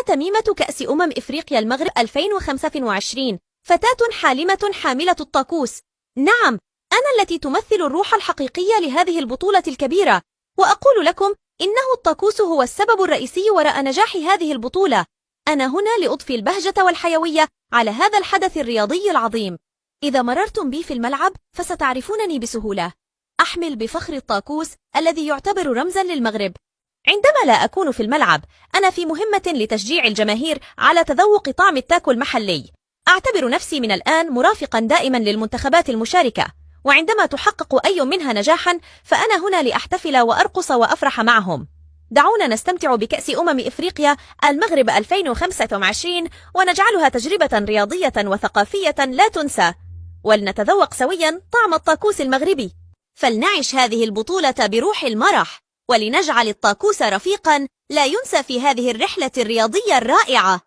تميمة كأس إفريقيا المغرب 2025 فتاة حالمة حاملة الطاكوس. نعم، أنا التي تمثل الروح الحقيقية لهذه البطولة الكبيرة، وأقول لكم إنه الطاكوس هو السبب الرئيسي وراء نجاح هذه البطولة. أنا هنا لأضفي البهجة والحيوية على هذا الحدث الرياضي العظيم. إذا مررتم بي في الملعب فستعرفونني بسهولة. أحمل بفخر الطاكوس الذي يعتبر رمزا للمغرب. عندما لا أكون في الملعب، أنا في مهمة لتشجيع الجماهير على تذوق طعم التاكو المحلي. أعتبر نفسي من الآن مرافقا دائما للمنتخبات المشاركة، وعندما تحقق أي منها نجاحا فأنا هنا لأحتفل وأرقص وأفرح معهم. دعونا نستمتع بكأس إفريقيا المغرب 2025 ونجعلها تجربة رياضية وثقافية لا تنسى، ولنتذوق سويا طعم الطاكوس المغربي. فلنعش هذه البطولة بروح المرح، ولنجعل الطاكوس رفيقا لا ينسى في هذه الرحلة الرياضية الرائعة.